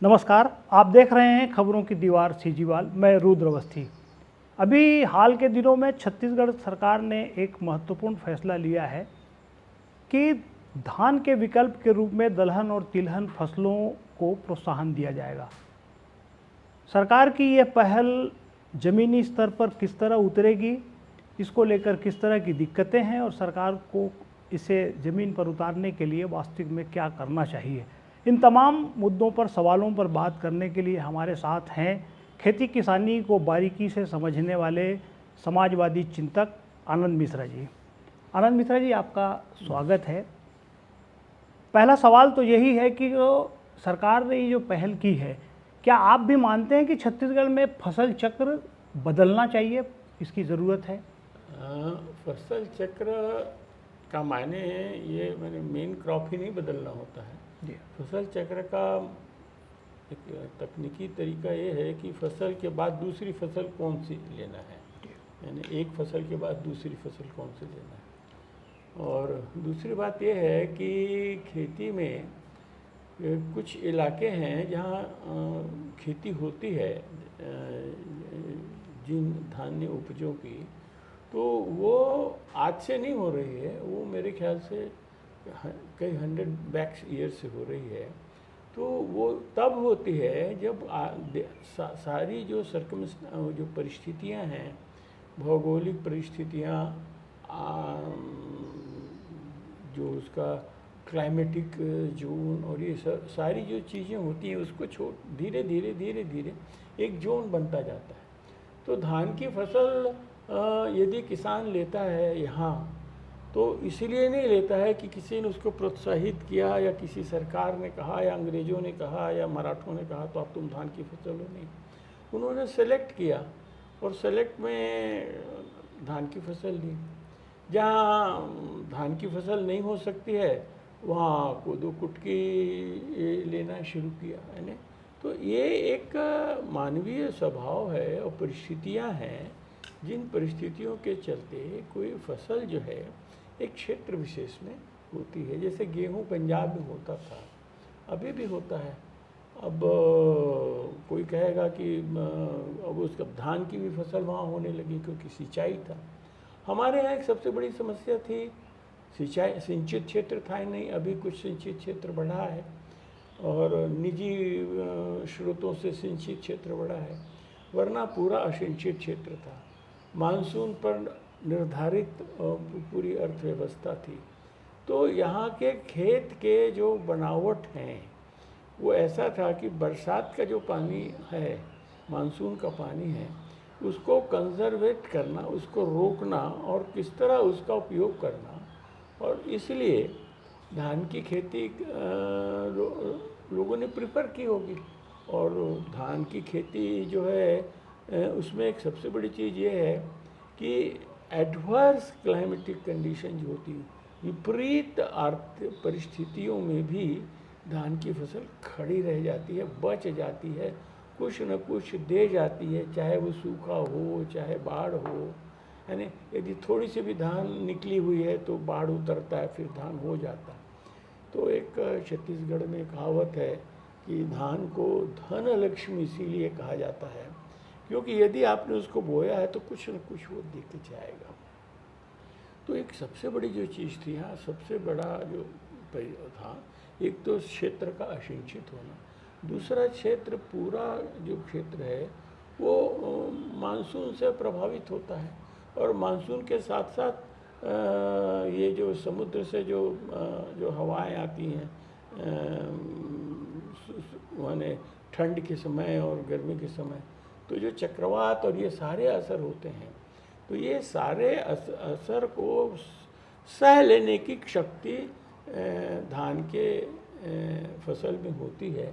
नमस्कार, आप देख रहे हैं खबरों की दीवार सीजीवाल। मैं रुद्र अवस्थी। अभी हाल के दिनों में छत्तीसगढ़ सरकार ने एक महत्वपूर्ण फैसला लिया है कि धान के विकल्प के रूप में दलहन और तिलहन फसलों को प्रोत्साहन दिया जाएगा। सरकार की यह पहल ज़मीनी स्तर पर किस तरह उतरेगी, इसको लेकर किस तरह की दिक्कतें हैं और सरकार को इसे ज़मीन पर उतारने के लिए वास्तविक में क्या करना चाहिए, इन तमाम मुद्दों पर सवालों पर बात करने के लिए हमारे साथ हैं खेती किसानी को बारीकी से समझने वाले समाजवादी चिंतक आनंद मिश्रा जी। आनंद मिश्रा जी, आपका स्वागत है। पहला सवाल तो यही है कि जो सरकार ने ये जो पहल की है, क्या आप भी मानते हैं कि छत्तीसगढ़ में फसल चक्र बदलना चाहिए, इसकी ज़रूरत है? फसल चक्र का मायने ये मैंने मेन क्रॉप ही नहीं बदलना होता है जी। फसल चक्र का एक तकनीकी तरीका ये है कि फसल के बाद दूसरी फसल कौन सी लेना है, यानी एक फसल के बाद दूसरी फसल कौन सी लेना है। और दूसरी बात ये है कि खेती में कुछ इलाके हैं जहाँ खेती होती है जिन धान्य उपजों की, तो वो आज से नहीं हो रही है, वो मेरे ख्याल से कई 100 बैक ईयर से हो रही है। तो वो तब होती है जब सारी जो जो परिस्थितियां हैं, भौगोलिक परिस्थितियां, जो उसका क्लाइमेटिक जोन और ये सारी जो चीज़ें होती हैं उसको छोड़ धीरे धीरे एक जोन बनता जाता है। तो धान की फसल यदि किसान लेता है यहाँ, तो इसीलिए नहीं लेता है कि किसी ने उसको प्रोत्साहित किया या किसी सरकार ने कहा या अंग्रेज़ों ने कहा या मराठों ने कहा तो अब तुम धान की फसल लो, नहीं। उन्होंने सेलेक्ट किया और सेलेक्ट में धान की फसल ली। जहाँ धान की फसल नहीं हो सकती है वहाँ कोदो कुटकी लेना शुरू किया है ना। तो ये एक मानवीय स्वभाव है और परिस्थितियाँ हैं, जिन परिस्थितियों के चलते कोई फसल जो है एक क्षेत्र विशेष में होती है। जैसे गेहूँ पंजाब में होता था, अभी भी होता है। अब कोई कहेगा कि अब उसका धान की भी फसल वहाँ होने लगी क्योंकि सिंचाई था। हमारे यहाँ एक सबसे बड़ी समस्या थी सिंचाई, सिंचित क्षेत्र था ही नहीं। अभी कुछ सिंचित क्षेत्र बढ़ा है और निजी स्रोतों से सिंचित क्षेत्र बढ़ा है, वरना पूरा असिंचित क्षेत्र था। मानसून पर निर्धारित पूरी अर्थव्यवस्था थी। तो यहाँ के खेत के जो बनावट हैं वो ऐसा था कि बरसात का जो पानी है, मानसून का पानी है, उसको कंजर्वेट करना, उसको रोकना और किस तरह उसका उपयोग करना। और इसलिए धान की खेती लोगों ने प्रिफर की होगी। और धान की खेती जो है उसमें एक सबसे बड़ी चीज़ ये है कि एडवर्स क्लाइमेटिक कंडीशन जो होती है, विपरीत आर्थिक परिस्थितियों में भी धान की फसल खड़ी रह जाती है, बच जाती है, कुछ न कुछ दे जाती है, चाहे वो सूखा हो चाहे बाढ़ हो, है ना। यदि थोड़ी सी भी धान निकली हुई है तो बाढ़ उतरता है, फिर धान हो जाता है। तो एक छत्तीसगढ़ में कहावत है कि धान को धन लक्ष्मी इसीलिए कहा जाता है क्योंकि यदि आपने उसको बोया है तो कुछ न कुछ वो दिख जाएगा। तो एक सबसे बड़ी जो चीज़ थी यहाँ, सबसे बड़ा जो था, एक तो क्षेत्र का असिंचित होना, दूसरा क्षेत्र पूरा जो क्षेत्र है वो मानसून से प्रभावित होता है। और मानसून के साथ साथ ये जो समुद्र से जो हवाएं आती हैं, माने ठंड के समय और गर्मी के समय, तो जो चक्रवात और ये सारे असर होते हैं, तो ये सारे असर को सह लेने की शक्ति धान के फसल में होती है,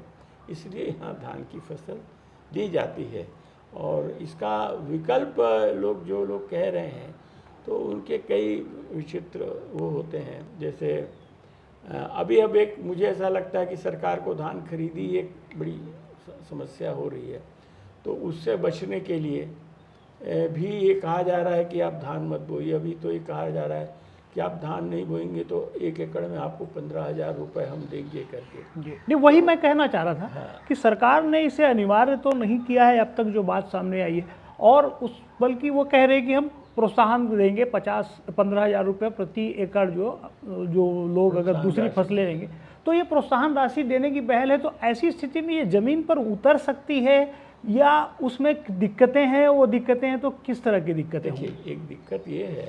इसलिए यहाँ धान की फसल दी जाती है। और इसका विकल्प जो लोग कह रहे हैं तो उनके कई विचित्र वो होते हैं। जैसे अब एक मुझे ऐसा लगता है कि सरकार को धान खरीदी एक बड़ी समस्या हो रही है, तो उससे बचने के लिए भी ये कहा जा रहा है कि आप धान मत बोइए। अभी तो ये कहा जा रहा है कि आप धान नहीं बोएंगे तो 1 एकड़ में आपको 15,000 रुपये हम देंगे करके। जी नहीं, वही मैं कहना चाह रहा था हाँ। कि सरकार ने इसे अनिवार्य तो नहीं किया है अब तक, जो बात सामने आई है, और बल्कि वो कह रहे हैं कि हम प्रोत्साहन देंगे 15,000 रुपये प्रति एकड़, जो लोग अगर दूसरी फसलें लेंगे तो ये प्रोत्साहन राशि देने की पहल है। तो ऐसी स्थिति में ये ज़मीन पर उतर सकती है या उसमें दिक्कतें हैं? वो दिक्कतें हैं तो किस तरह की दिक्कतें होंगी? देखिए, एक दिक्कत ये है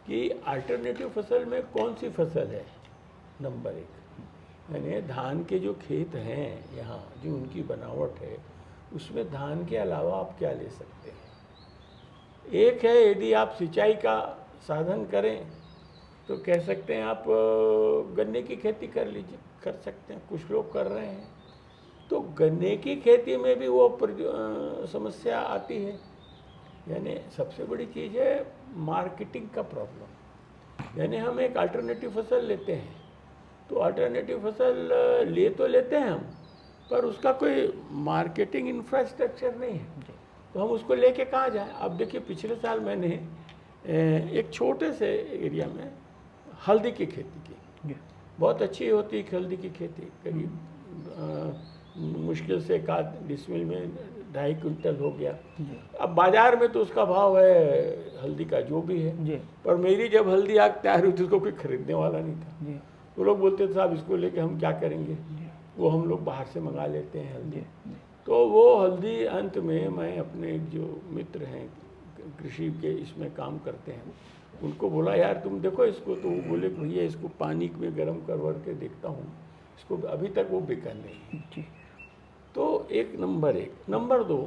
कि अल्टरनेटिव फसल में कौन सी फसल है, नंबर 1, यानी धान के जो खेत हैं यहाँ, जो उनकी बनावट है, उसमें धान के अलावा आप क्या ले सकते हैं। एक है, यदि आप सिंचाई का साधन करें तो कह सकते हैं आप गन्ने की खेती कर लीजिए, कर सकते हैं, कुछ लोग कर रहे हैं। तो गन्ने की खेती में भी वो समस्या आती है, यानी सबसे बड़ी चीज़ है मार्केटिंग का प्रॉब्लम। यानी हम एक अल्टरनेटिव फसल लेते हैं, तो अल्टरनेटिव फसल ले तो लेते हैं हम, पर उसका कोई मार्केटिंग इंफ्रास्ट्रक्चर नहीं है, तो हम उसको लेके कहाँ जाएं। अब देखिए, पिछले साल मैंने एक छोटे से एरिया में हल्दी की खेती की, बहुत अच्छी होती है हल्दी की खेती, करीब मुश्किल से 1 डिसमिल में 2.5 क्विंटल हो गया। अब बाजार में तो उसका भाव है हल्दी का जो भी है, पर मेरी जब हल्दी आग तैयार हुई थी उसको कोई खरीदने वाला नहीं था। वो लोग बोलते थे साहब इसको लेके हम क्या करेंगे, वो हम लोग बाहर से मंगा लेते हैं हल्दी। तो वो हल्दी अंत में मैं अपने जो मित्र हैं कृषि के इसमें काम करते हैं, उनको बोला यार तुम देखो इसको, तो वो बोले भैया इसको पानी में गर्म करवा के देखता हूँ, इसको अभी तक वो बिका नहीं। तो एक नंबर 1, नंबर 2,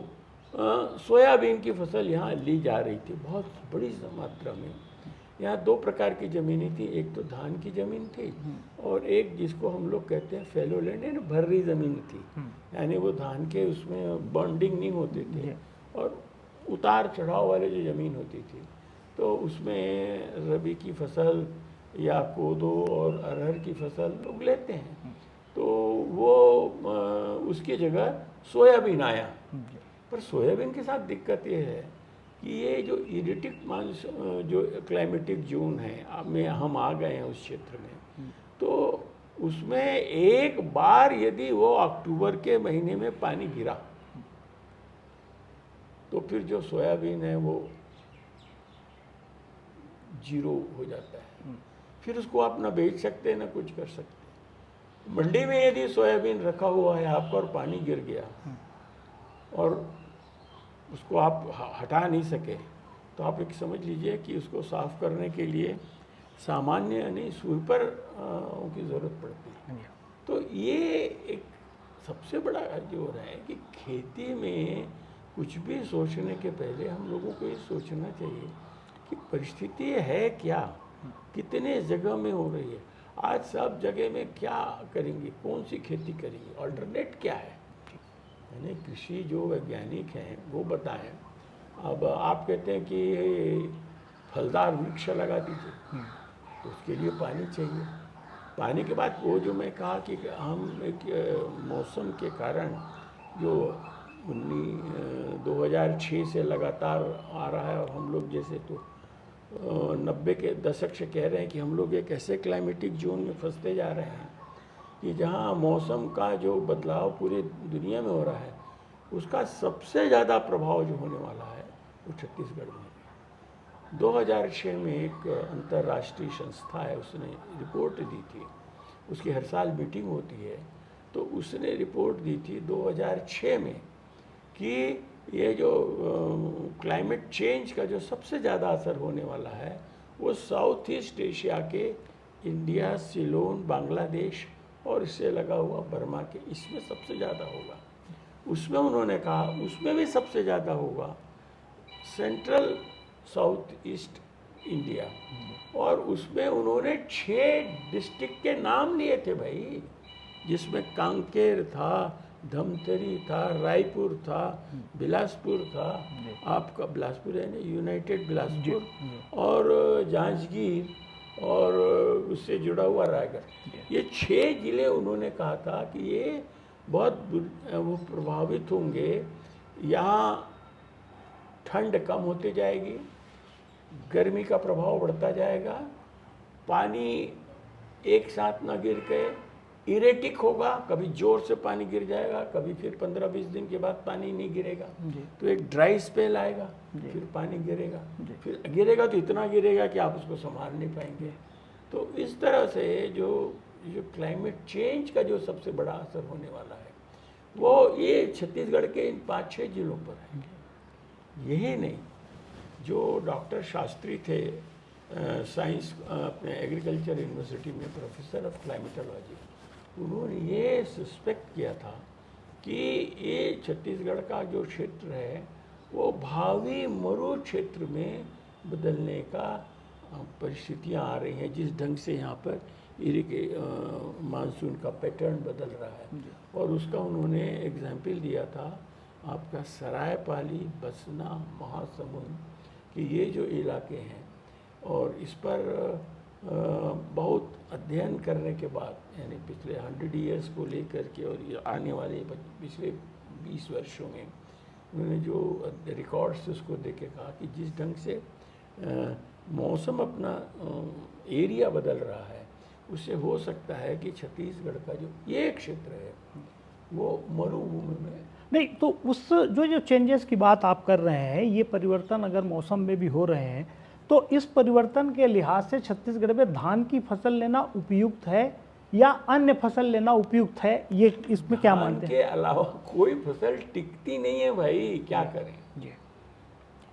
सोयाबीन की फसल यहाँ ली जा रही थी बहुत बड़ी मात्रा में। यहाँ 2 प्रकार की ज़मीनें थी, एक तो धान की ज़मीन थी और एक जिसको हम लोग कहते हैं फैलो लैंड, यानी भर्री ज़मीन थी, यानी वो धान के उसमें बॉन्डिंग नहीं होते थे और उतार चढ़ाव वाले जो ज़मीन होती थी, तो उसमें रबी की फसल या कोदो और अरहर की फसल लोग लेते हैं। तो वो उसकी जगह सोयाबीन आया, पर सोयाबीन के साथ दिक्कत ये है कि ये जो इरिटिक जो क्लाइमेटिक जोन है, अब में हम आ गए हैं उस क्षेत्र में, तो उसमें एक बार यदि वो अक्टूबर के महीने में पानी गिरा तो फिर जो सोयाबीन है वो जीरो हो जाता है, फिर उसको आप ना बेच सकते ना कुछ कर सकते। मंडी में यदि सोयाबीन रखा हुआ है आपका और पानी गिर गया और उसको आप हटा नहीं सके, तो आप एक समझ लीजिए कि उसको साफ करने के लिए सामान्य यानी स्वीपर की ज़रूरत पड़ती है। तो ये एक सबसे बड़ा जो है कि खेती में कुछ भी सोचने के पहले हम लोगों को ये सोचना चाहिए कि परिस्थिति है क्या, कितने जगह में हो रही है, आज सब जगह में क्या करेंगे, कौन सी खेती करेंगे, ऑल्टरनेट क्या है। यानी कृषि जो वैज्ञानिक हैं वो बताएं। अब आप कहते हैं कि फलदार वृक्ष लगा दीजिए, तो उसके लिए पानी चाहिए। पानी के बाद वो जो मैं कहा कि हम एक मौसम के कारण जो 2006 से लगातार आ रहा है, और हम लोग जैसे तो 90 के दशक से कह रहे हैं कि हम लोग एक ऐसे क्लाइमेटिक जोन में फंसते जा रहे हैं कि जहाँ मौसम का जो बदलाव पूरी दुनिया में हो रहा है, उसका सबसे ज़्यादा प्रभाव जो होने वाला है वो छत्तीसगढ़ में है। 2006 में एक अंतर्राष्ट्रीय संस्था है, उसने रिपोर्ट दी थी, उसकी हर साल मीटिंग होती है, तो उसने रिपोर्ट दी थी 2006 में कि ये जो क्लाइमेट चेंज का जो सबसे ज़्यादा असर होने वाला है वो साउथ ईस्ट एशिया के इंडिया, सिलोन, बांग्लादेश और इससे लगा हुआ बर्मा के, इसमें सबसे ज़्यादा होगा। उसमें उन्होंने कहा उसमें भी सबसे ज़्यादा होगा सेंट्रल साउथ ईस्ट इंडिया, और उसमें उन्होंने 6 डिस्ट्रिक्ट के नाम लिए थे भाई, जिसमें कांकेर था, धमतरी था, रायपुर था, बिलासपुर था, आपका बिलासपुर है ना, यूनाइटेड बिलासपुर, और जांजगीर और उससे जुड़ा हुआ रायगढ़। ये 6 ज़िले उन्होंने कहा था कि ये बहुत वो प्रभावित होंगे, यहाँ ठंड कम होती जाएगी, गर्मी का प्रभाव बढ़ता जाएगा पानी एक साथ ना गिर के इरेटिक होगा, कभी जोर से पानी गिर जाएगा, कभी फिर 15-20 दिन के बाद पानी नहीं गिरेगा, तो एक ड्राई स्पेल आएगा, फिर पानी गिरेगा, फिर गिरेगा तो इतना गिरेगा कि आप उसको संभाल नहीं पाएंगे। तो इस तरह से जो क्लाइमेट चेंज का जो सबसे बड़ा असर होने वाला है वो ये छत्तीसगढ़ के इन 5-6 जिलों पर है। यही नहीं, जो डॉक्टर शास्त्री थे साइंस अपने एग्रीकल्चर यूनिवर्सिटी में प्रोफेसर ऑफ क्लाइमेटोलॉजी, उन्होंने ये सस्पेक्ट किया था कि ये छत्तीसगढ़ का जो क्षेत्र है वो भावी मरु क्षेत्र में बदलने का परिस्थितियाँ आ रही हैं, जिस ढंग से यहाँ पर मानसून का पैटर्न बदल रहा है। और उसका उन्होंने एग्जाम्पल दिया था आपका सरायपाली, बसना, महासमुंद कि ये जो इलाके हैं, और इस पर बहुत अध्ययन करने के बाद, यानी पिछले 100 ईयर्स को लेकर के और आने वाले पिछले 20 वर्षों में उन्होंने जो रिकॉर्ड्स उसको देख के कहा कि जिस ढंग से मौसम अपना एरिया बदल रहा है, उससे हो सकता है कि छत्तीसगढ़ का जो ये क्षेत्र है वो मरुभूमि में नहीं। तो उस जो चेंजेस की बात आप कर रहे हैं, ये परिवर्तन अगर मौसम में भी हो रहे हैं, तो इस परिवर्तन के लिहाज से छत्तीसगढ़ में धान की फसल लेना उपयुक्त है या अन्य फसल लेना उपयुक्त है, ये इसमें क्या मानते हैं? के अलावा कोई फसल टिकती नहीं है भाई, क्या करें। जी।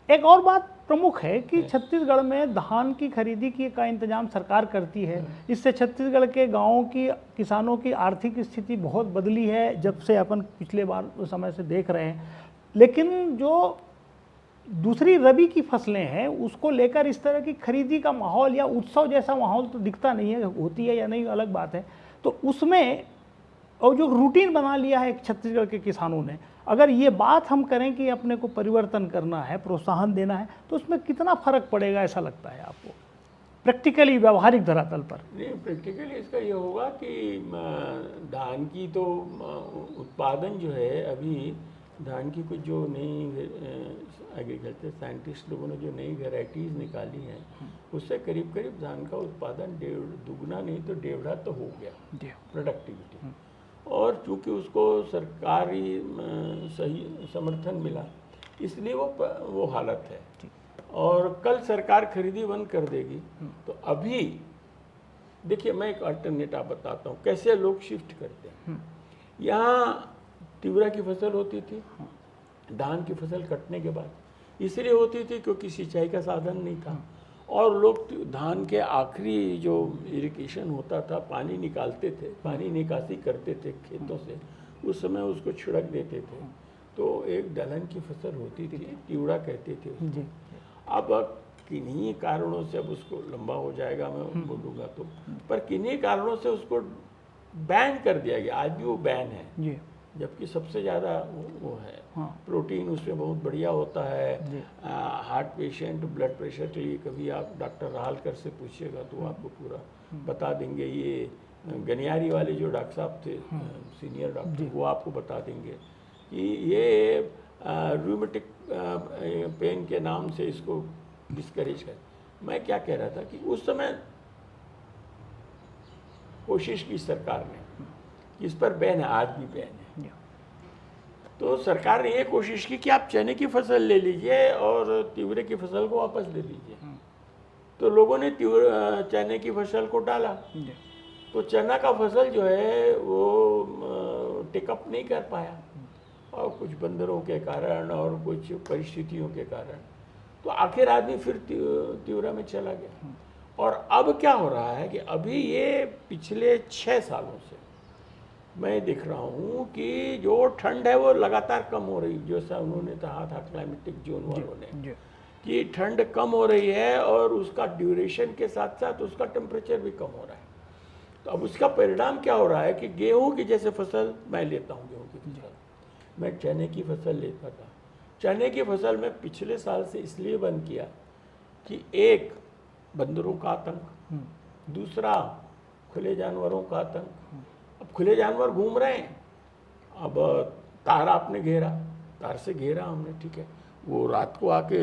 एक और बात प्रमुख है कि छत्तीसगढ़ में धान की खरीदी का इंतजाम सरकार करती है। इससे छत्तीसगढ़ के गांवों की किसानों की आर्थिक स्थिति बहुत बदली है, जब से अपन पिछले बार समय से देख रहे हैं। लेकिन जो दूसरी रबी की फसलें हैं, उसको लेकर इस तरह की खरीदी का माहौल या उत्सव जैसा माहौल तो दिखता नहीं है। होती है या नहीं अलग बात है। तो उसमें और जो रूटीन बना लिया है छत्तीसगढ़ के किसानों ने, अगर ये बात हम करें कि अपने को परिवर्तन करना है, प्रोत्साहन देना है, तो उसमें कितना फर्क पड़ेगा ऐसा लगता है आपको प्रैक्टिकली, व्यावहारिक धरातल पर? नहीं, प्रैक्टिकली इसका ये होगा कि धान की तो उत्पादन जो है, अभी धान की कुछ जो नई एग्रीकल्चर साइंटिस्ट लोगों ने जो नई वेराइटीज़ निकाली हैं, उससे करीब करीब धान का उत्पादन दुगना नहीं तो 1.5 तो हो गया प्रोडक्टिविटी। और चूँकि उसको सरकारी सही समर्थन मिला, इसलिए वो हालत है। और कल सरकार खरीदी बंद कर देगी तो अभी देखिए, मैं एक अल्टरनेट आप बताता हूँ कैसे लोग शिफ्ट करते हैं। यहाँ तिवरा की फसल होती थी धान की फसल कटने के बाद, इसलिए होती थी क्योंकि सिंचाई का साधन नहीं था, और लोग धान के आखिरी जो इरिगेशन होता था, पानी निकालते थे, पानी निकासी करते थे खेतों से, उस समय उसको छिड़क देते थे। तो एक दलहन की फसल होती थी, तिवड़ा कहते थे उसको। अब किन्हीं कारणों से, अब उसको लंबा हो जाएगा मैं बोलूँगा तो, पर किन्हीं कारणों से उसको बैन कर दिया गया। आज भी वो बैन है, जबकि सबसे ज़्यादा वो है। प्रोटीन उसमें बहुत बढ़िया होता है। हार्ट पेशेंट, ब्लड प्रेशर के लिए कभी आप डॉक्टर राहलकर से पूछिएगा तो आपको पूरा बता देंगे। ये गनियारी वाले जो डॉक्टर साहब थे, सीनियर डॉक्टर, वो आपको बता देंगे कि ये रूमेटिक पेन के नाम से इसको डिस्करेज कर। मैं क्या कह रहा था कि उस समय कोशिश की सरकार ने, इस पर बैन है, आज भी बैन है। तो सरकार ने ये कोशिश की कि आप चने की फसल ले लीजिए और तिवरे की फसल को वापस ले लीजिए। तो लोगों ने चने की फसल को डाला, तो चना का फसल जो है वो टेकअप नहीं कर पाया, और कुछ बंदरों के कारण और कुछ परिस्थितियों के कारण, तो आखिर आदमी फिर तिवरा में चला गया। और अब क्या हो रहा है कि अभी ये पिछले 6 सालों से मैं देख रहा हूँ कि जो ठंड है वो लगातार कम हो रही, जैसा उन्होंने कहा था क्लाइमेटिक जोन वालों ने कि ठंड कम हो रही है, और उसका ड्यूरेशन के साथ साथ उसका टेम्परेचर भी कम हो रहा है। तो अब उसका परिणाम क्या हो रहा है कि गेहूँ की जैसे फसल मैं लेता हूँ, गेहूँ की फसल, मैं चने की फसल लेता था। चने की फसल में पिछले साल से इसलिए बंद किया कि एक, बंदरों का आतंक, दूसरा खुले जानवरों का आतंक। अब खुले जानवर घूम रहे हैं, अब तार आपने घेरा, तार से घेरा हमने, ठीक है, वो रात को आके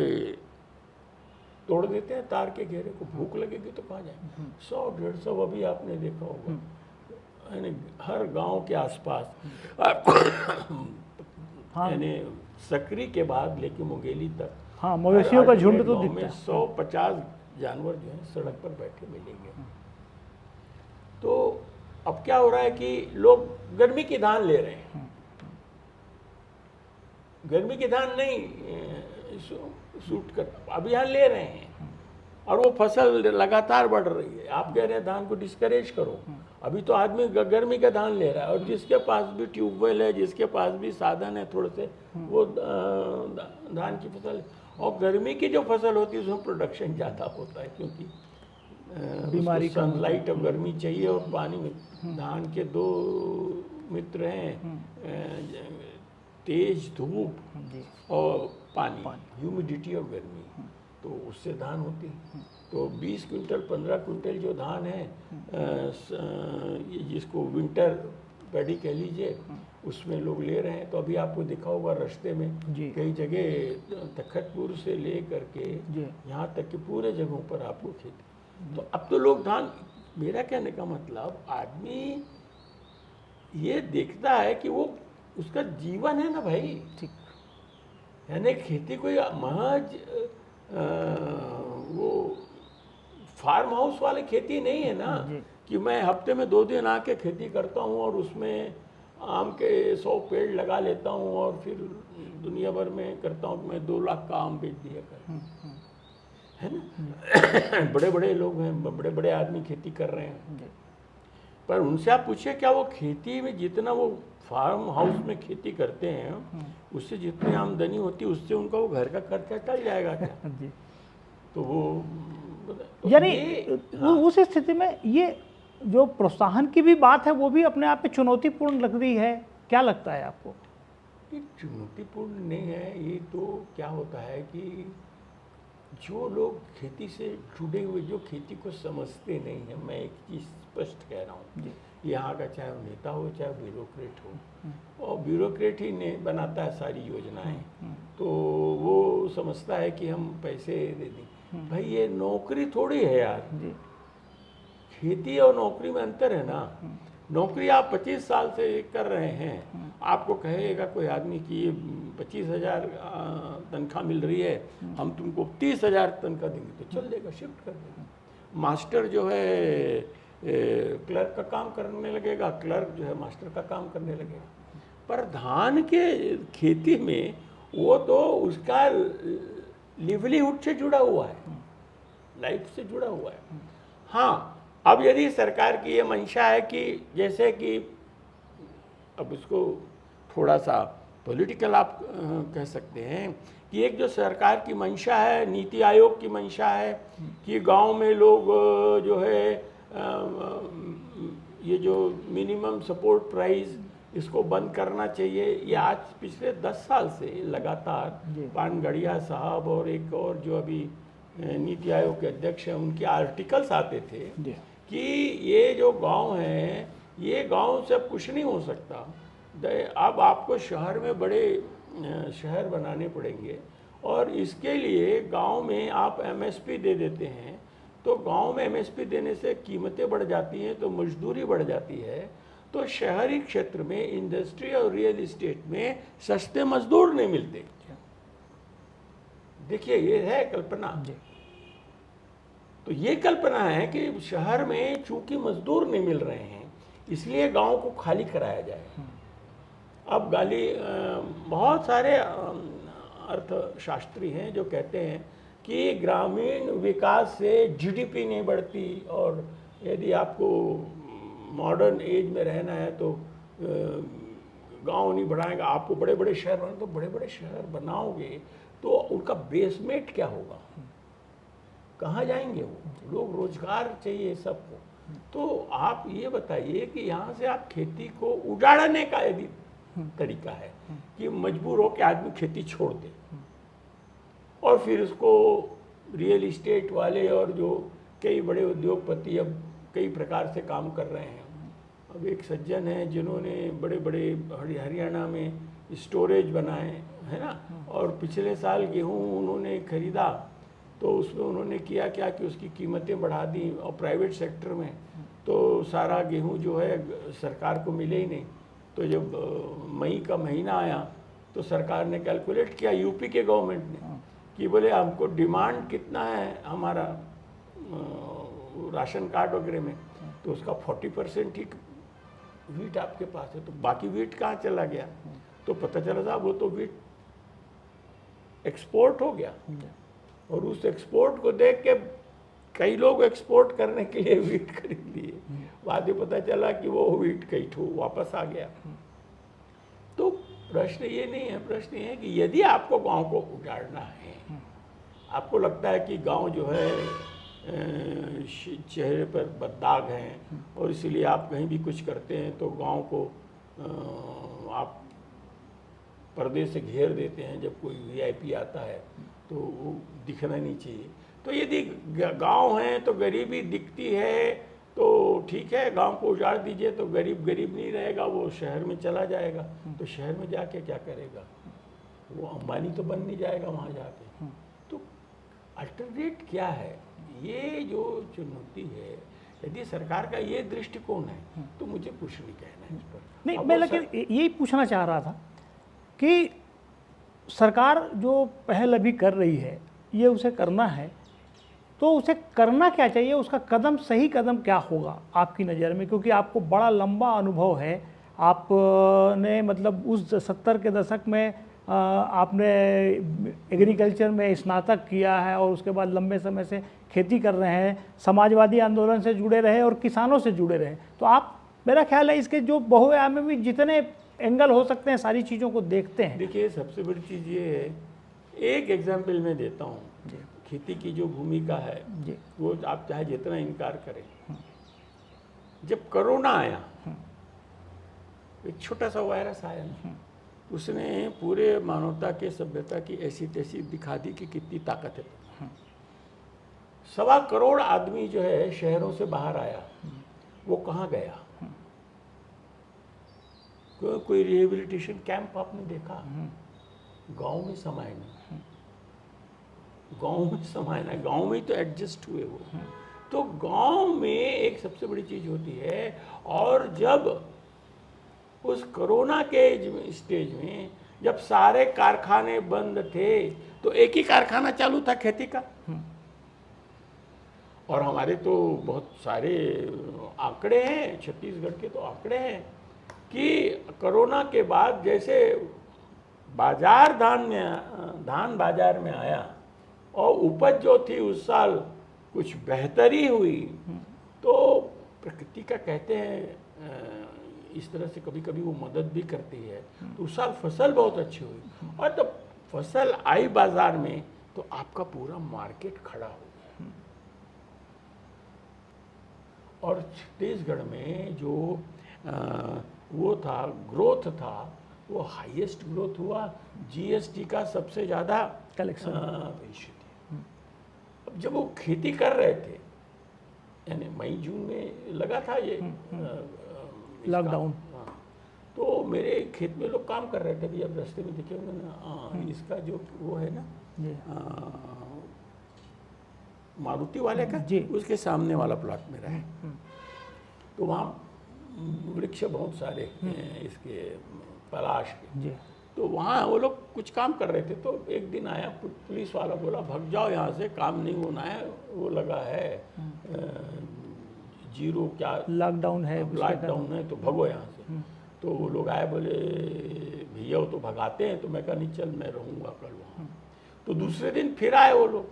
तोड़ देते हैं तार के घेरे को, भूख लगेगी तो कहाँ जाएंगे। 100-150 अभी आपने देखा होगा यानी हर गांव के आसपास हाँ। यानी सकरी के बाद लेके मुंगेली तक हाँ, मवेशियों का झुंड तो गांव दिखता में है। 150 जानवर जो हैं सड़क पर बैठे मिलेंगे। तो अब क्या हो रहा है कि लोग गर्मी की धान ले रहे हैं, गर्मी की धान नहीं सूट कर, अब यहाँ ले रहे हैं और वो फसल लगातार बढ़ रही है। आप कह रहे हैं धान को डिस्करेज करो, अभी तो आदमी गर्मी का धान ले रहा है और जिसके पास भी ट्यूबवेल है, जिसके पास भी साधन है थोड़े से, वो धान की फसल। और गर्मी की जो फसल होती है उसमें प्रोडक्शन ज़्यादा होता है क्योंकि बीमारी कम होती है। सनलाइट और गर्मी चाहिए और पानी में। धान के दो मित्र हैं, तेज धूप जी। और पानी, ह्यूमिडिटी और गर्मी, तो उससे धान होती है। तो 20 क्विंटल 15 क्विंटल जो धान है ये जिसको विंटर पैडी कह लीजिए, उसमें लोग ले रहे हैं। तो अभी आपको दिखा होगा रास्ते में जी। कई जगह तखतपुर से ले करके जी। यहाँ तक कि पूरे जगहों पर आपको खेती। तो अब तो लोग धान, मेरा कहने का मतलब आदमी ये देखता है कि वो उसका जीवन है ना भाई, ठीक। यानी खेती कोई महज वो फार्म हाउस वाली खेती नहीं है ना जी। कि मैं हफ्ते में 2 दिन आके खेती करता हूँ और उसमें आम के 100 पेड़ लगा लेता हूँ और फिर दुनिया भर में करता हूँ कि मैं 2 लाख का आम बेच दिया कर, है ना। बड़े बड़े लोग हैं, बड़े बड़े आदमी खेती कर रहे हैं, पर उनसे आप पूछिए क्या वो खेती में जितना वो फार्म हाउस में खेती करते हैं उससे जितनी आमदनी होती है उससे उनका वो घर का खर्चा चल जाएगा क्या? जी। तो वो तो यानी हाँ। उस स्थिति में ये जो प्रोत्साहन की भी बात है वो भी अपने आप में चुनौतीपूर्ण लग रही है, क्या लगता है आपको? ये चुनौतीपूर्ण नहीं है, ये तो क्या होता है कि जो लोग खेती से जुड़े हुए, जो खेती को समझते नहीं है, मैं एक चीज़ स्पष्ट कह रहा हूँ, यहाँ का चाहे वो नेता हो चाहे ब्यूरोक्रेट हो, और ब्यूरोक्रेट ही ने बनाता है सारी योजनाएं, तो वो समझता है कि हम पैसे दे दें। भाई ये नौकरी थोड़ी है यार, खेती और नौकरी में अंतर है ना। नौकरी आप 25 साल से कर रहे हैं, आपको कहेगा कोई आदमी कि ये 25,000 तनख्वाह मिल रही है, हम तुमको 30,000 तनख्वाह देंगे, तो चल देगा, शिफ्ट कर देगा। मास्टर जो है क्लर्क का काम करने लगेगा, क्लर्क जो है मास्टर का काम करने लगेगा। पर धान के खेती में वो तो उसका लिवलीहुड से जुड़ा हुआ है, लाइफ से जुड़ा हुआ है। हाँ, अब यदि सरकार की ये मंशा है कि जैसे कि अब इसको थोड़ा सा पॉलिटिकल आप कह सकते हैं कि एक जो सरकार की मंशा है, नीति आयोग की मंशा है कि गांव में लोग जो है ये जो मिनिमम सपोर्ट प्राइस इसको बंद करना चाहिए। ये आज पिछले 10 साल से लगातार पानगढ़िया साहब और एक और जो अभी नीति आयोग के अध्यक्ष हैं उनके आर्टिकल्स आते थे कि ये जो गांव हैं, ये गांव से अब कुछ नहीं हो सकता, अब आपको शहर में बड़े शहर बनाने पड़ेंगे और इसके लिए गांव में आप एमएसपी दे देते हैं, तो गांव में एमएसपी देने से कीमतें बढ़ जाती हैं, तो मजदूरी बढ़ जाती है, तो शहरी क्षेत्र में इंडस्ट्री और रियल इस्टेट में सस्ते मजदूर नहीं मिलते। देखिए ये है कल्पना, तो ये कल्पना है कि शहर में चूंकि मजदूर नहीं मिल रहे हैं इसलिए गांव को खाली कराया जाए। अब बहुत सारे अर्थशास्त्री हैं जो कहते हैं कि ग्रामीण विकास से जीडीपी नहीं बढ़ती और यदि आपको मॉडर्न एज में रहना है तो गांव नहीं बढ़ाएगा, आपको बड़े बड़े शहर बनाए, तो बड़े बड़े शहर बनाओगे तो उनका बेसमेंट क्या होगा, कहाँ जाएंगे वो लोग, रोजगार चाहिए सबको। तो आप ये बताइए कि यहाँ से आप खेती को उजाड़ने का यदि तरीका है कि मजबूर हो के आदमी खेती छोड़ दे और फिर उसको रियल इस्टेट वाले और जो कई बड़े उद्योगपति अब कई प्रकार से काम कर रहे हैं। अब एक सज्जन हैं जिन्होंने बड़े बड़े हरियाणा में स्टोरेज बनाए है ना, और पिछले साल गेहूँ उन्होंने खरीदा तो उसमें उन्होंने किया क्या कि उसकी कीमतें बढ़ा दी, और प्राइवेट सेक्टर में तो सारा गेहूं जो है सरकार को मिले ही नहीं। तो जब मई का महीना आया तो सरकार ने कैलकुलेट किया, यूपी के गवर्नमेंट ने, कि बोले हमको डिमांड कितना है हमारा राशन कार्ड वगैरह में, तो उसका 40% ही वीट आपके पास है, तो बाकी वीट कहाँ चला गया। तो पता चला साहब वो तो वीट एक्सपोर्ट हो गया, और उस एक्सपोर्ट को देख के कई लोग एक्सपोर्ट करने के लिए वीट खरीद लिए। बाद में पता चला कि वो वीट कई ठो वापस आ गया। तो प्रश्न ये नहीं है, प्रश्न ये है कि यदि आपको गांव को उजाड़ना है, आपको लगता है कि गांव जो है चेहरे पर बददाग हैं और इसीलिए आप कहीं भी कुछ करते हैं तो गांव को आप पर्दे से घेर देते हैं, जब कोई वीआईपी आता है तो वो दिखना नहीं चाहिए। तो यदि गांव हैं तो गरीबी दिखती है तो ठीक है, गांव को उजाड़ दीजिए तो गरीब गरीब नहीं रहेगा, वो शहर में चला जाएगा। तो शहर में जाके क्या करेगा, वो अंबानी तो बन नहीं जाएगा वहाँ जाके। तो अल्टरनेट क्या है, ये जो चुनौती है, यदि सरकार का ये दृष्टिकोण है तो मुझे कुछ नहीं कहना है इस पर। नहीं, मैं लेकिन यही पूछना चाह रहा था कि सरकार जो पहल अभी कर रही है, ये उसे करना है तो उसे करना क्या चाहिए, उसका कदम, सही कदम क्या होगा आपकी नज़र में? क्योंकि आपको बड़ा लंबा अनुभव है, आपने मतलब उस 70 के दशक में आपने एग्रीकल्चर में स्नातक किया है और उसके बाद लंबे समय से खेती कर रहे हैं, समाजवादी आंदोलन से जुड़े रहे और किसानों से जुड़े रहे। तो आप, मेरा ख्याल है इसके जो बहुआयामी में जितने एंगल हो सकते हैं सारी चीज़ों को देखते हैं। देखिए, सबसे बड़ी चीज़ ये है, एक एग्जाम्पल मैं देता हूँ, खेती की जो भूमिका है वो आप चाहे जितना इनकार करें, जब कोरोना आया, एक छोटा सा वायरस आया ना, उसने पूरे मानवता के सभ्यता की ऐसी तैसी दिखा दी कि कितनी ताकत है। 1.25 करोड़ आदमी जो है शहरों से बाहर आया, वो कहाँ गया? कोई रिहेबिलिटेशन कैंप आपने देखा? गांव में समाये नहीं, गांव में समाये ना, गांव में ही तो एडजस्ट हुए वो। तो गांव में एक सबसे बड़ी चीज होती है। और जब उस कोरोना के स्टेज में जब सारे कारखाने बंद थे तो एक ही कारखाना चालू था खेती का। और हमारे तो बहुत सारे आंकड़े हैं, छत्तीसगढ़ के तो आंकड़े हैं कि कोरोना के बाद जैसे धान बाजार में आया और उपज जो थी उस साल कुछ बेहतरी हुई, तो प्रकृति का कहते हैं इस तरह से कभी कभी वो मदद भी करती है। तो उस साल फसल बहुत अच्छी हुई, और जब फसल आई बाजार में तो आपका पूरा मार्केट खड़ा हो गया। और छत्तीसगढ़ में जो वो था, ग्रोथ था, वो हाईएस्ट ग्रोथ हुआ, जीएसटी का सबसे ज़्यादा कलेक्शन। अब जब वो खेती कर रहे थे, यानी मई जून में लगा था ये लॉकडाउन, तो मेरे खेत में लोग काम कर रहे थे भी, अब रास्ते में दिखे होंगे ना, इसका जो वो है ना मारुति वाले का, उसके सामने वाला प्लॉट मेरा है। तो वहाँ वृक्ष बहुत सारे हैं इसके पलाश के, तो वहाँ वो लोग कुछ काम कर रहे थे। तो एक दिन आया पुलिस वाला, बोला भाग जाओ यहाँ से, काम नहीं होना है, वो लगा है जीरो क्या लॉकडाउन है, लॉकडाउन है, तो भगो यहाँ से। तो वो लोग आए, बोले भैया वो तो भगाते हैं। तो मैं कहा नहीं, चल मैं रहूँगा कल वहाँ। तो दूसरे दिन फिर आए वो लोग,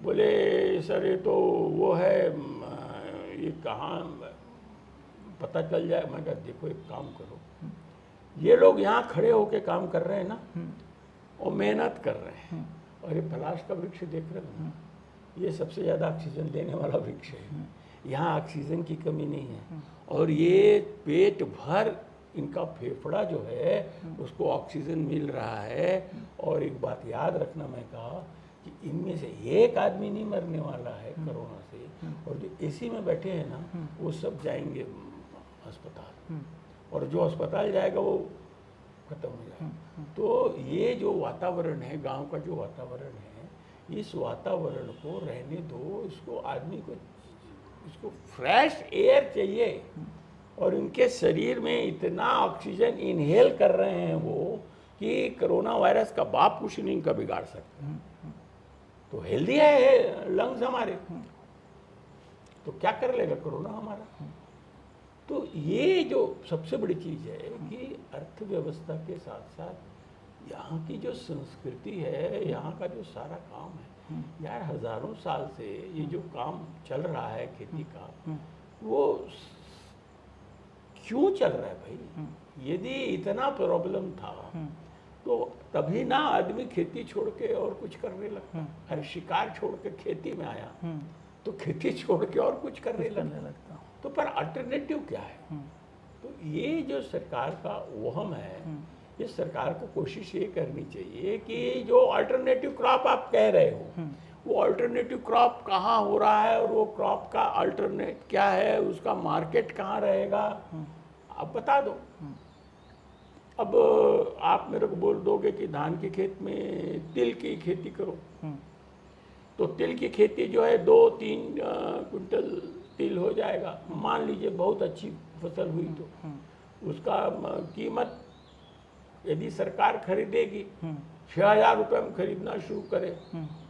बोले सर ये तो वो है, ये कहाँ पता चल जाए। मैं कहा देखो एक काम करो, ये लोग यहाँ खड़े होके काम कर रहे हैं ना, और मेहनत कर रहे हैं, और ये पलाश का वृक्ष देख रहे हो ना, ये सबसे ज़्यादा ऑक्सीजन देने वाला वृक्ष है। यहाँ ऑक्सीजन की कमी नहीं है, और ये पेट भर इनका फेफड़ा जो है उसको ऑक्सीजन मिल रहा है। और एक बात याद रखना, मैं कहा कि इनमें से एक आदमी नहीं मरने वाला है कोरोना से, और जो एसी में बैठे हैं ना वो सब जाएंगे अस्पताल, और जो अस्पताल जाएगा वो खत्म हो जाएगा। तो ये जो वातावरण है, गांव का जो वातावरण है, इस वातावरण को रहने दो, इसको आदमी को, इसको फ्रेश एयर चाहिए। और इनके शरीर में इतना ऑक्सीजन इनहेल कर रहे हैं वो कि कोरोना वायरस का बाप कुछ नहीं इनका बिगाड़ सकता। तो हेल्दी है लंग्स हमारे, तो क्या कर लेगा कोरोना हमारा। तो ये जो सबसे बड़ी चीज़ है कि अर्थव्यवस्था के साथ साथ यहाँ की जो संस्कृति है, यहाँ का जो सारा काम है, यार हजारों साल से ये जो काम चल रहा है खेती का, वो क्यों चल रहा है भाई। यदि इतना प्रॉब्लम था तो तभी ना आदमी खेती छोड़ के और कुछ करने लगता। अरे शिकार छोड़ के खेती में आया तो खेती छोड़ के और कुछ करने लगता। तो पर अल्टरनेटिव क्या है। तो ये जो सरकार का वहम है, ये सरकार को कोशिश ये करनी चाहिए कि जो अल्टरनेटिव क्रॉप आप कह रहे हो, वो अल्टरनेटिव क्रॉप कहाँ हो रहा है और वो क्रॉप का अल्टरनेट क्या है, उसका मार्केट कहाँ रहेगा, आप बता दो। अब आप मेरे को बोल दोगे कि धान के खेत में तिल की खेती करो, तो तिल की खेती जो है 2-3 कुंटल तिल हो जाएगा, मान लीजिए बहुत अच्छी फसल हुई तो उसका कीमत यदि सरकार खरीदेगी 6,000 रुपये में खरीदना शुरू करे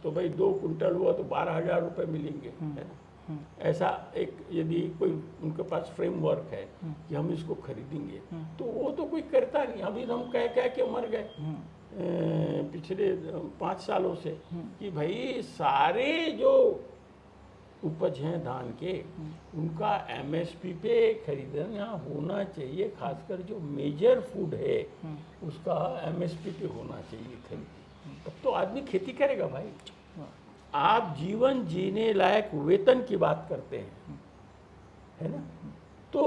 तो भाई 2 कुंटल हुआ तो 12,000 रुपये मिलेंगे, है ना। ऐसा एक यदि कोई उनके पास फ्रेमवर्क है कि हम इसको खरीदेंगे, तो वो तो कोई करता नहीं। अभी हम कह के मर गए पिछले 5 सालों से कि भाई सारे जो उपज हैं धान के, उनका एमएसपी पे खरीदना होना चाहिए। खासकर जो मेजर फूड है उसका एमएसपी पे होना चाहिए खरीद, तब तो आदमी खेती करेगा भाई। आप जीवन जीने लायक वेतन की बात करते हैं, है ना, तो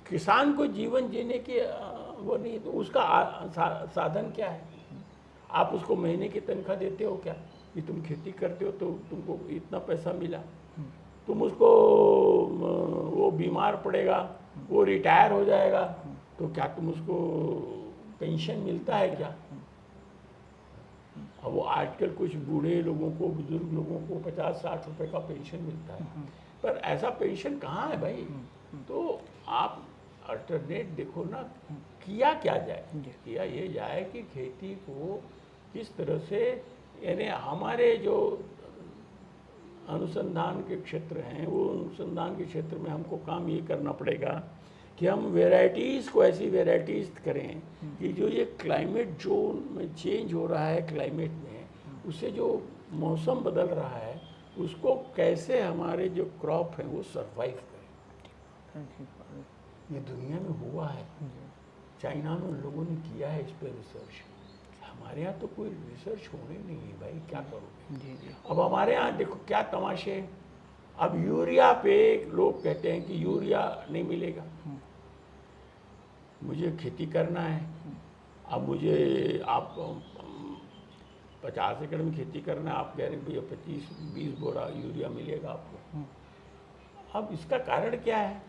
किसान को जीवन जीने की वो नहीं, तो उसका साधन क्या है। आप उसको महीने की तनख्वाह देते हो क्या कि तुम खेती करते हो तो तुमको इतना पैसा मिला, तुम उसको वो बीमार पड़ेगा, वो रिटायर हो जाएगा तो क्या तुम उसको पेंशन मिलता है क्या। अब वो आजकल कुछ बूढ़े लोगों को, बुजुर्ग लोगों को 50-60 रुपए का पेंशन मिलता है, पर ऐसा पेंशन कहाँ है भाई। तो आप अल्टरनेट देखो ना, किया क्या जाए। किया ये जाए कि खेती को किस तरह से, यानी हमारे जो अनुसंधान के क्षेत्र हैं, वो अनुसंधान के क्षेत्र में हमको काम ये करना पड़ेगा कि हम वेराइटीज़ को ऐसी वेराइटीज़ करें कि जो ये क्लाइमेट जोन में चेंज हो रहा है, क्लाइमेट में उससे जो मौसम बदल रहा है उसको कैसे हमारे जो क्रॉप हैं वो सरवाइव करें। ये दुनिया में हुआ है, चाइना में उन लोगों ने किया है इस पर रिसर्च। हमारे यहाँ तो कोई रिसर्च होने नहीं है भाई, क्या करोगे। अब हमारे यहाँ देखो क्या तमाशे हैं। अब यूरिया पे लोग कहते हैं कि यूरिया नहीं मिलेगा, मुझे खेती करना है, अब मुझे आप 50 एकड़ में खेती करना है, आप कह रहे हैं भैया 25-20 बोरा यूरिया मिलेगा आपको। अब इसका कारण क्या है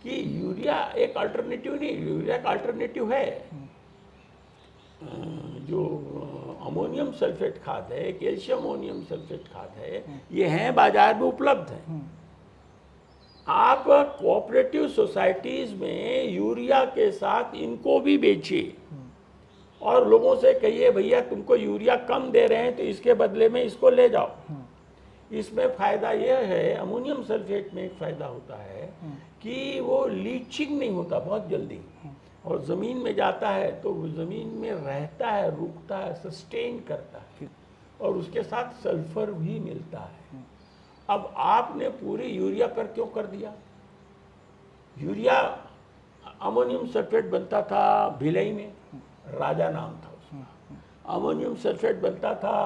कि यूरिया एक अल्टरनेटिव नहीं, यूरिया का अल्टरनेटिव है जो अमोनियम सल्फेट खाद है, कैल्शियम अमोनियम सल्फेट खाद है, ये हैं बाजार में उपलब्ध हैं। आप कोऑपरेटिव सोसाइटीज़ में यूरिया के साथ इनको भी बेचिए और लोगों से कहिए भैया तुमको यूरिया कम दे रहे हैं तो इसके बदले में इसको ले जाओ। इसमें फ़ायदा यह है, अमोनियम सल्फेट में एक फ़ायदा होता है कि वो लीचिंग नहीं होता बहुत जल्दी, और ज़मीन में जाता है तो वो ज़मीन में रहता है, रुकता है, सस्टेन करता है, और उसके साथ सल्फर भी मिलता है। अब आपने पूरी यूरिया पर क्यों कर दिया। यूरिया अमोनियम सल्फेट बनता था भिलाई में, राजा नाम था उसका। अमोनियम सल्फेट बनता था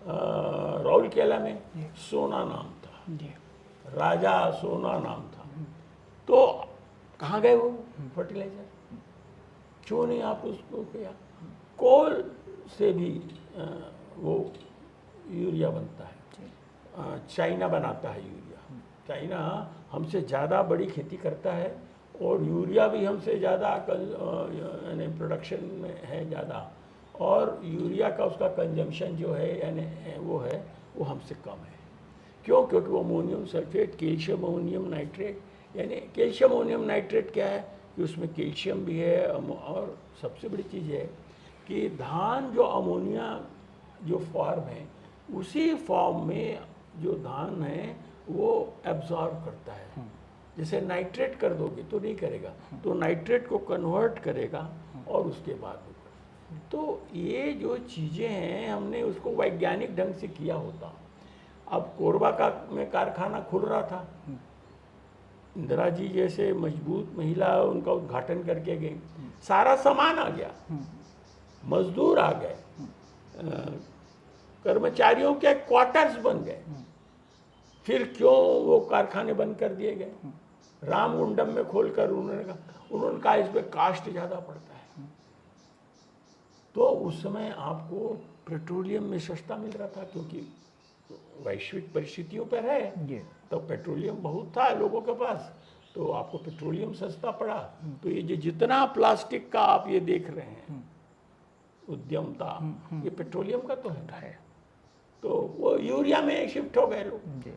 राउरकेला में, सोना नाम था, राजा सोना नाम था। तो कहाँ गए वो फर्टिलाइजर, क्यों नहीं आप उसको किया। कोल से भी वो यूरिया बनता है, चाइना बनाता है यूरिया। चाइना हमसे ज़्यादा बड़ी खेती करता है और यूरिया भी हमसे ज़्यादा यानी प्रोडक्शन में है ज़्यादा, और यूरिया का उसका कंजम्पशन जो है यानी वो हमसे कम है। क्यों? क्योंकि वो ammonium sulphate, calcium ammonium nitrate, यानी कैल्शियम अमोनियम नाइट्रेट क्या है कि उसमें कैल्शियम भी है, और सबसे बड़ी चीज़ है कि धान जो अमोनिया जो फॉर्म है उसी फॉर्म में जो धान है वो एब्जॉर्ब करता है। जैसे नाइट्रेट कर दोगे तो नहीं करेगा, तो नाइट्रेट को कन्वर्ट करेगा और उसके बाद होगा। तो ये जो चीज़ें हैं हमने उसको वैज्ञानिक ढंग से किया होता। अब कोरबा का में कारखाना खुल रहा था, इंदिरा जी जैसे मजबूत महिला उनका उद्घाटन करके गई, सारा सामान आ गया, मजदूर आ गए, कर्मचारियों के क्वार्टर्स बन गए। फिर क्यों वो कारखाने बंद कर दिए गए? रामगुंडम में खोलकर उन्होंने कहा इस पर कास्ट ज़्यादा पड़ता है। तो उस समय आपको पेट्रोलियम में सस्ता मिल रहा था, क्योंकि वैश्विक परिस्थितियों पर है, तो पेट्रोलियम बहुत था लोगों के पास, तो आपको पेट्रोलियम सस्ता पड़ा। तो ये जो जितना प्लास्टिक का आप ये देख रहे हैं उद्यमता, ये पेट्रोलियम का तो है। तो वो यूरिया में शिफ्ट हो गए लोग।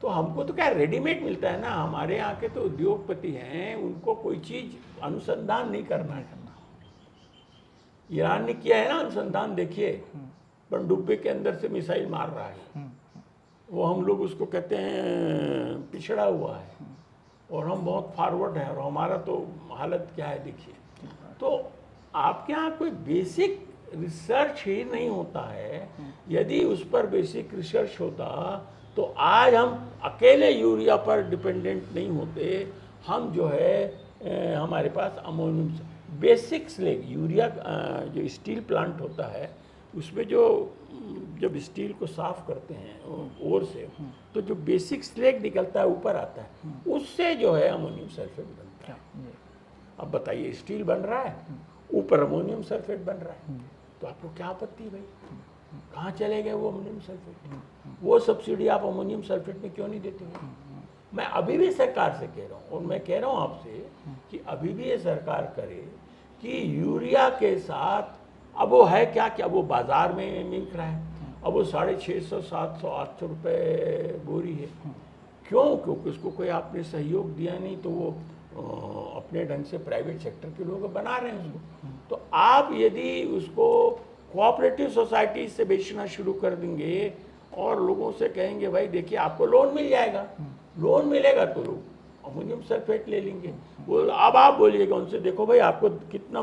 तो हमको तो क्या रेडीमेड मिलता है ना। हमारे यहाँ के तो उद्योगपति हैं, उनको कोई चीज़ अनुसंधान नहीं करना है। ईरान ने किया है ना अनुसंधान, देखिए पनडुब्बी के अंदर से मिसाइल मार रहा है, वो हम लोग उसको कहते हैं पिछड़ा हुआ है, और हम बहुत फॉरवर्ड हैं, और हमारा तो हालत क्या है देखिए। तो आपके यहाँ कोई बेसिक रिसर्च ही नहीं होता है। यदि उस पर बेसिक रिसर्च होता तो आज हम अकेले यूरिया पर डिपेंडेंट नहीं होते। हम जो है हमारे पास अमोनियम बेसिक स्लैग यूरिया जो स्टील प्लांट होता है उसमें जो जब स्टील को साफ करते हैं ओर से, तो जो बेसिक स्लैग निकलता है ऊपर आता है, उससे जो है अमोनियम सल्फेट बनता है। अब बताइए, स्टील बन रहा है, ऊपर अमोनियम सल्फेट बन रहा है, तो आपको क्या आपत्ति भाई? कहाँ चले गए वो अमोनियम सल्फेट? वो सब्सिडी आप अमोनियम सल्फेट में क्यों नहीं देते हैं? मैं अभी भी सरकार से कह रहा हूँ, और मैं कह रहा हूँ आपसे कि अभी भी ये सरकार करे कि यूरिया के साथ, अब वो है क्या कि अब वो बाजार में मिल रहा है, अब वो 650, 700, 800 रुपये बोरी है। क्यों? क्योंकि उसको कोई आपने सहयोग दिया नहीं, तो वो अपने ढंग से प्राइवेट सेक्टर के लोग बना रहे हैं उसको। तो आप यदि उसको कोऑपरेटिव सोसाइटी से बेचना शुरू कर देंगे और लोगों से कहेंगे भाई देखिए आपको लोन मिल जाएगा, लोन मिलेगा तो लोग अमोनियम सल्फेट ले लेंगे। बोल अब आप बोलिएगा उनसे, देखो भाई आपको कितना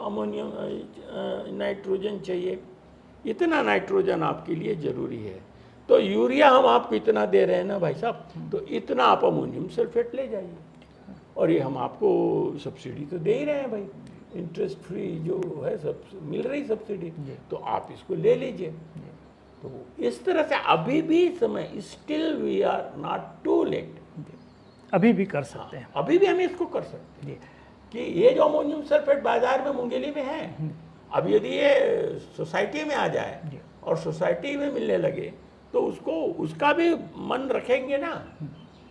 अमोनियम नाइट्रोजन चाहिए, इतना नाइट्रोजन आपके लिए ज़रूरी है, तो यूरिया हम आपको इतना दे रहे हैं ना भाई साहब, तो इतना आप अमोनियम सल्फेट ले जाइए, और ये हम आपको सब्सिडी तो दे ही रहे हैं भाई, इंटरेस्ट फ्री जो है सब मिल रही सब्सिडी, तो आप इसको ले लीजिए। तो इस तरह से अभी भी समय, still we are not too late, अभी भी कर सकते हैं। अभी भी हम इसको कर सकते हैं कि ये जो अमोनियम सल्फेट बाजार में मुंगेली में है, अब यदि ये सोसाइटी में आ जाए और सोसाइटी में मिलने लगे तो उसको उसका भी मन रखेंगे ना।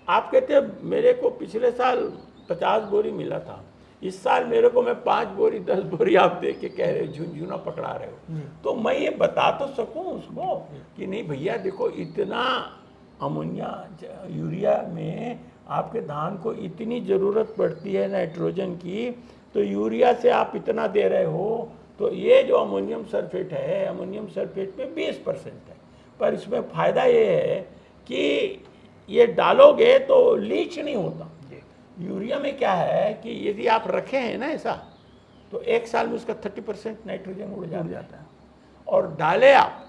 आप कहते हैं मेरे को पिछले साल 50 बोरी मिला था, इस साल मेरे को मैं 5 बोरी 10 बोरी आप दे के कह रहे हो, झुंझुना पकड़ा रहे हो, तो मैं ये बता तो सकूं उसको कि नहीं भैया देखो इतना अमोनिया यूरिया में आपके धान को इतनी ज़रूरत पड़ती है नाइट्रोजन की, तो यूरिया से आप इतना दे रहे हो, तो ये जो अमोनियम सल्फेट है, अमोनियम सल्फेट में 20% है, पर इसमें फ़ायदा ये है कि ये डालोगे तो लीच नहीं होता। यूरिया में क्या है कि यदि आप रखे हैं ना ऐसा, तो 1 साल में उसका 30% नाइट्रोजन उड़ जाता है, और डाले आप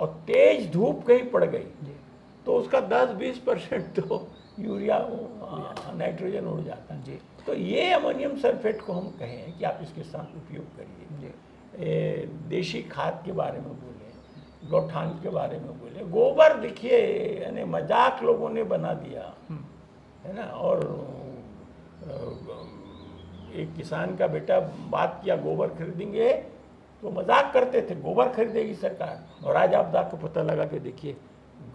और तेज धूप कहीं पड़ गई तो उसका 10-20% तो यूरिया नाइट्रोजन उड़ जाता है। तो ये अमोनियम सल्फेट को हम कहें कि आप इसके साथ उपयोग करिए। देशी खाद के बारे में बोले, गौठान के बारे में बोले, गोबर देखिए यानी मजाक लोगों ने बना दिया है ना। और एक किसान का बेटा बात किया गोबर खरीदेंगे, तो मजाक करते थे गोबर खरीदेगी सरकार, और आज आप जाकर पता लगा के देखिए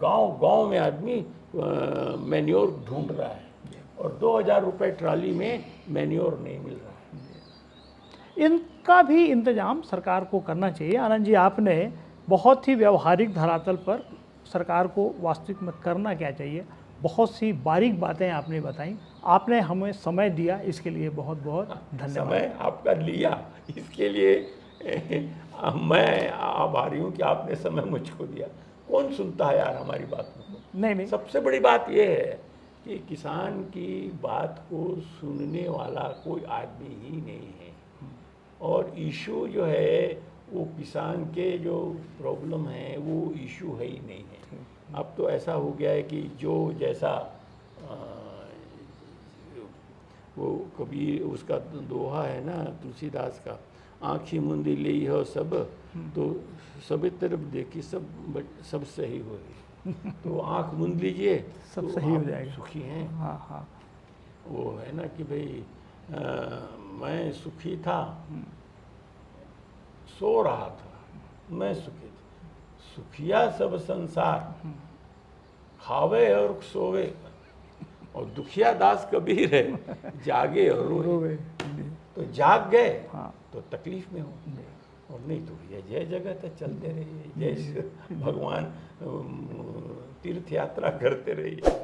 गांव में आदमी मैन्योर ढूंढ रहा है, और 2000 रुपये ट्राली में मैन्योर नहीं मिल रहा है। इन उसका भी इंतजाम सरकार को करना चाहिए। आनंद जी, आपने बहुत ही व्यवहारिक धरातल पर सरकार को वास्तविक में करना क्या चाहिए, बहुत सी बारीक बातें आपने बताई। आपने हमें समय दिया, इसके लिए बहुत बहुत धन्यवाद। समय आपका लिया, इसके लिए मैं आभारी हूँ कि आपने समय मुझको दिया। कौन सुनता है यार हमारी बातों को? नहीं नहीं, सबसे बड़ी बात यह है कि किसान की बात को सुनने वाला कोई आदमी ही नहीं है। और इशू जो है वो किसान के जो प्रॉब्लम है वो इशू है ही नहीं है। अब तो ऐसा हो गया है कि जो जैसा वो कभी उसका दोहा है ना तुलसीदास का, आँखी मुंदी ली हो सब तो सब तरफ देखी सब सही हो। तो आँख मूंद लीजिए सब तो सही हो आप जाएगा। सुखी हैं। हाँ हाँ, वो है ना कि भाई मैं सुखी था, सो रहा था, मैं सुखी था, सुखिया सब संसार, खावे और सोवे, और दुखिया दास कबीर है, जागे और रोए। तो जाग गए हाँ। तो तकलीफ में हो, और नहीं तो भैया जय जगत है, चलते रहिए, जय भगवान तीर्थ यात्रा करते रहिए।